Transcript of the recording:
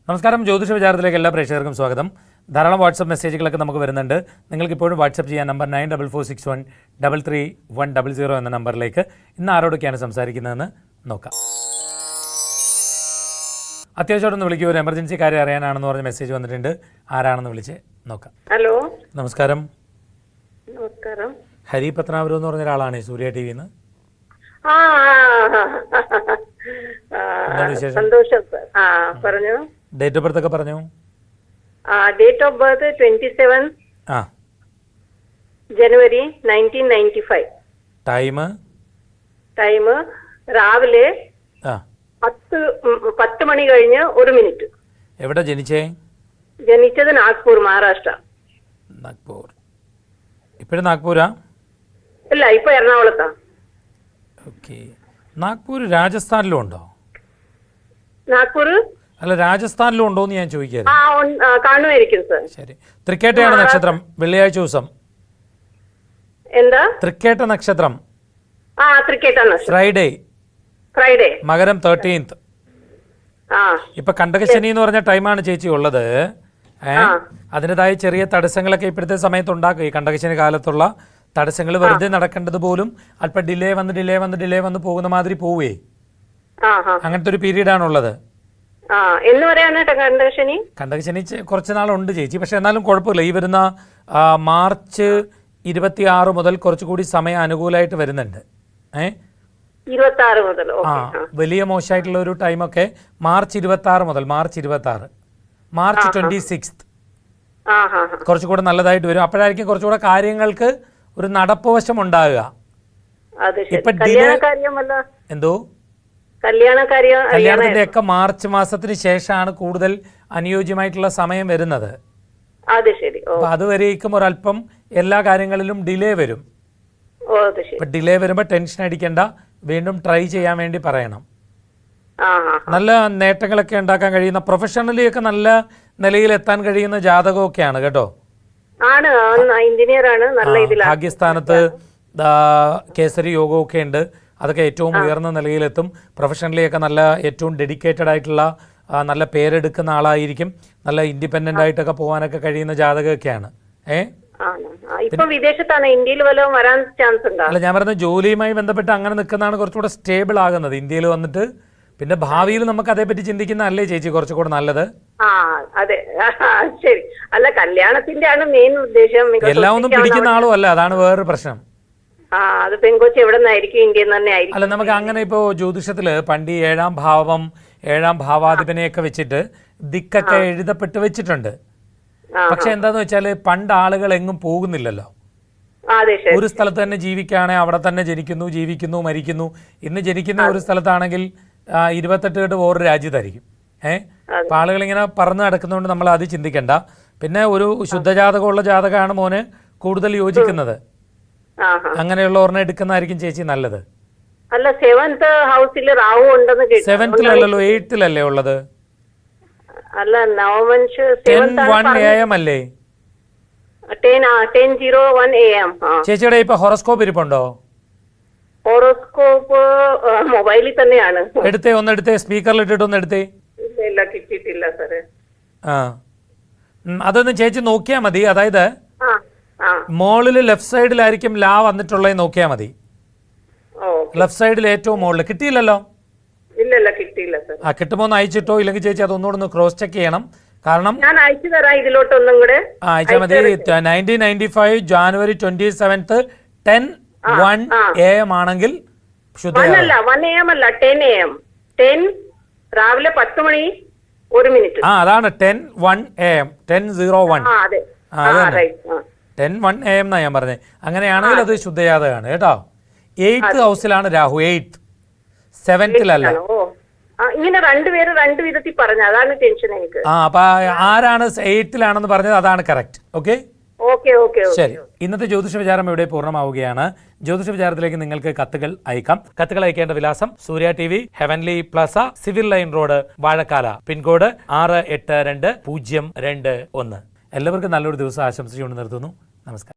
നമസ്കാരം. ജ്യോതിഷ വിചാരത്തിലേക്ക് എല്ലാ പ്രേക്ഷകർക്കും സ്വാഗതം. ധാരാളം വാട്സപ്പ് മെസ്സേജുകളൊക്കെ നമുക്ക് വരുന്നുണ്ട്. നിങ്ങൾക്ക് ഇപ്പോഴും വാട്സപ്പ് ചെയ്യാൻ നമ്പർ 9446133100 എന്ന നമ്പറിലേക്ക്. ഇന്ന് ആരോടൊക്കെയാണ് സംസാരിക്കുന്നതെന്ന് നോക്കാം. അത്യാവശ്യമായിട്ടൊന്ന് വിളിക്കൂ, ഒരു എമർജൻസി കാര്യം അറിയാനാണെന്ന് പറഞ്ഞ മെസ്സേജ് വന്നിട്ടുണ്ട്. ആരാണെന്ന് വിളിച്ച് നോക്കാം. ഹലോ, നമസ്കാരം. നമസ്കാരം. ഹരി പത്മനാഭപുരം എന്ന് പറഞ്ഞ ഒരാളാണ് സൂര്യ ടി വിന്ന്. സന്തോഷം സർ. പറഞ്ഞു. ഡേറ്റ് ഓഫ് ബർത്ത് ഒക്കെ പറഞ്ഞു. Date of birth 27 January 1995. Time രാവിലെ 10 മണി കഴിഞ്ഞ് 1 മിനിറ്റ്. എവിടെ ജനിച്ചേ? ജനിച്ചത് നാഗ്പൂർ, മഹാരാഷ്ട്ര. നാഗ്പൂർ. ഇപ്പോഴും നാഗ്പൂരാ? ഇല്ല, ഇപ്പൊ എറണാകുളത്താ. ഓക്കെ. നാഗ്പൂർ രാജസ്ഥാനിലും ഉണ്ടോ? നാഗ്പൂർ അല്ല, രാജസ്ഥാനിലും ഉണ്ടോ എന്ന് ഞാൻ ചോദിക്കാറ്. കാണുമായിരിക്കും സർ. ശരി. തൃക്കേട്ടയാണ് നക്ഷത്രം, വെള്ളിയാഴ്ച ദിവസം. എന്താ? തൃക്കേട്ട നക്ഷത്രം. തൃക്കേട്ട ഫ്രൈഡേ. മകരം 13th. ഇപ്പൊ കണ്ടകശനി എന്ന് പറഞ്ഞ ടൈമാണ് ചേച്ചി ഉള്ളത്. അതിൻ്റെതായ ചെറിയ തടസ്സങ്ങളൊക്കെ ഇപ്പോഴത്തെ സമയത്ത് ഉണ്ടാക്കും. ഈ കണ്ടകശനി കാലത്തുള്ള തടസ്സങ്ങൾ വെറുതെ നടക്കേണ്ടത് പോലും അല്പം ഡിലേ വന്ന് പോകുന്ന മാതിരി പോവേ. അങ്ങനത്തെ ഒരു പീരീഡ് ആണുള്ളത്. കണ്ടകശനി കുറച്ച് നാളുണ്ട് ചേച്ചി. പക്ഷെ എന്നാലും കുഴപ്പമില്ല. ഈ വരുന്ന മാർച്ച് 26 മുതൽ കുറച്ചുകൂടി സമയം അനുകൂലമായിട്ട് വരുന്നുണ്ട്. 26 മുതൽ. വലിയ മോശമായിട്ടുള്ള ഒരു ടൈമൊക്കെ മാർച്ച് 26 മുതൽ മാർച്ച് 26 കുറച്ചുകൂടെ നല്ലതായിട്ട് വരും. അപ്പോഴായിരിക്കും കുറച്ചുകൂടെ കാര്യങ്ങൾക്ക് ഒരു നടപ്പുവശം ഉണ്ടാകുക. ഇപ്പൊ എന്തോ കല്യാണത്തിന്റെ ഒക്കെ മാർച്ച് മാസത്തിന് ശേഷമാണ് കൂടുതൽ അനുയോജ്യമായിട്ടുള്ള സമയം വരുന്നത്. അപ്പൊ അതുവരേക്കും ഒരല്പം എല്ലാ കാര്യങ്ങളിലും ഡിലേ വരും. ഇപ്പൊ ഡിലേ വരുമ്പോ ടെൻഷൻ അടിക്കണ്ട, വീണ്ടും ട്രൈ ചെയ്യാൻ വേണ്ടി പറയണം. നല്ല നേട്ടങ്ങളൊക്കെ ഉണ്ടാക്കാൻ കഴിയുന്ന, പ്രൊഫഷണലി ഒക്കെ നല്ല നിലയിൽ എത്താൻ കഴിയുന്ന ജാതകമൊക്കെയാണ് കേട്ടോ. ഭാഗ്യസ്ഥാനത്ത് കേസരി യോഗമൊക്കെ ഉണ്ട്. അതൊക്കെ ഏറ്റവും ഉയർന്ന നിലയിലെത്തും. പ്രൊഫഷണലിയൊക്കെ നല്ല ഏറ്റവും ഡെഡിക്കേറ്റഡ് ആയിട്ടുള്ള നല്ല പേരെടുക്കുന്ന ആളായിരിക്കും. നല്ല ഇൻഡിപെൻഡന്റ് ആയിട്ടൊക്കെ പോകാനൊക്കെ കഴിയുന്ന ജാതകമൊക്കെയാണ്. അല്ല, ഞാൻ പറഞ്ഞ ജോലിയുമായി ബന്ധപ്പെട്ട് അങ്ങനെ നിൽക്കുന്നതാണ് കുറച്ചുകൂടെ സ്റ്റേബിൾ ആകുന്നത് ഇന്ത്യയിൽ വന്നിട്ട്. പിന്നെ ഭാവിയിൽ നമുക്ക് അതേപറ്റി ചിന്തിക്കുന്ന അല്ലേ ചേച്ചി കുറച്ചുകൂടെ നല്ലത്? അതെ, ശരി. അല്ല, കല്യാണത്തിന്റെ ആണ് മെയിൻ ഉദ്ദേശം. എല്ലാം ഒന്നും പിടിക്കുന്ന ആളും അല്ല, അതാണ് വേറൊരു പ്രശ്നം. അത് പെൺകൊച്ചി എവിടെ നിന്നായിരിക്കും? ഇന്ത്യയിൽ തന്നെ ആയിരിക്കും. അല്ല, നമുക്ക് അങ്ങനെ ഇപ്പോ ജ്യോതിഷത്തില് പണ്ട് 7ാം ഭാവാധിപനെയൊക്കെ വെച്ചിട്ട് ദിക്കൊക്കെ എഴുതപ്പെട്ട് വെച്ചിട്ടുണ്ട്. പക്ഷെ എന്താന്ന് വെച്ചാല് പണ്ട് ആളുകൾ എങ്ങും പോകുന്നില്ലല്ലോ. ഒരു സ്ഥലത്ത് തന്നെ ജീവിക്കുകയാണെങ്കിൽ അവിടെ തന്നെ ജീവിക്കുന്നു മരിക്കുന്നു. ഇന്ന് ജനിക്കുന്ന ഒരു സ്ഥലത്താണെങ്കിൽ 28 കെട്ട് വേറൊരു രാജ്യത്തായിരിക്കും. അപ്പൊ ആളുകൾ ഇങ്ങനെ പറന്ന് നടക്കുന്നതുകൊണ്ട് നമ്മൾ അത് ചിന്തിക്കണ്ട. പിന്നെ ഒരു ശുദ്ധജാതകമുള്ള ജാതകമാണ് മോന് കൂടുതൽ യോജിക്കുന്നത്. അങ്ങനെയുള്ള ഒരെണ്ണം എടുക്കുന്നതായിരിക്കും ചേച്ചി നല്ലത്. അല്ല, 7th ഹൗസിൽ റാവു ഉണ്ടെന്ന് കേട്ടു. 7th 8th ഉള്ളത്. അല്ല, 10:01 AM അല്ലേ? 10:01 AM. ചേച്ചിയുടെ ഇപ്പൊ ഹൊറോസ്കോപ്പ് ഇരിപ്പുണ്ടോ? ഹൊറോസ്കോപ്പ് മൊബൈലിൽ തന്നെയാണ്. എടുത്തേ സ്പീക്കറിൽ ഇട്ടിട്ട് ഒന്ന് എടുത്തേ. ഇല്ല, കിട്ടിയിട്ടില്ല സാറേ. അതൊന്ന് ചേച്ചി നോക്കിയാ മതി. അതായത് മോളില് ലെഫ്റ്റ് സൈഡിലായിരിക്കും ലാ വന്നിട്ടുള്ളത്, നോക്കിയാ മതി. ലെഫ്റ്റ് സൈഡിൽ ഏറ്റവും മുകളിൽ. കിട്ടിയില്ലല്ലോ? ഇല്ല, കിട്ടിയില്ല സാർ. കിട്ടുമ്പോ ഒന്ന് അയച്ചിട്ടോ, ഇല്ലെങ്കിൽ ചേച്ചി അതൊന്നുകൂടെ ഒന്ന് ക്രോസ് ചെക്ക് ചെയ്യണം. കാരണം ഞാൻ അയച്ചു തരാം ഇതിലോട്ടൊന്നും കൂടെ. അയച്ചാൽ മതി. 1995 ജാനുവരി 27th 10:01 AM ആണെങ്കിൽ 1 AM അല്ല, 10 AM. 10 രാവിലെ 10 മണി 1 മിനിറ്റ്. അതാണ് 10:01 AM. 10:01. 10:01 AM എന്നാ ഞാൻ പറഞ്ഞത്. അങ്ങനെയാണെങ്കിൽ അത് ശുദ്ധജാതകമാണ് കേട്ടോ. 8th ഹൗസിലാണ് രാഹു. 8th 7th ഇങ്ങനെ രണ്ടുപേര് രണ്ട് വിധത്തിൽ പറഞ്ഞു, അതാണ് ടെൻഷൻ എനിക്ക്. അപ്പൊ ആരാണ് 8th പറഞ്ഞത്? അതാണ് കറക്റ്റ്. ഓക്കെ, ശരി. ഇന്നത്തെ ജ്യോതിഷ വിചാരം ഇവിടെ പൂർണ്ണമാവുകയാണ്. ജ്യോതിഷ വിചാരത്തിലേക്ക് നിങ്ങൾക്ക് കത്തുകൾ അയക്കാം. കത്തുകൾ അയക്കേണ്ട വിലാസം Surya TV, heavenly plaza, civil line road, Vazhakkala, pincode 682021. എല്ലാവർക്കും നല്ലൊരു ദിവസം ആശംസിച്ചുകൊണ്ട് നിർത്തുന്നു. നമസ്കാരം.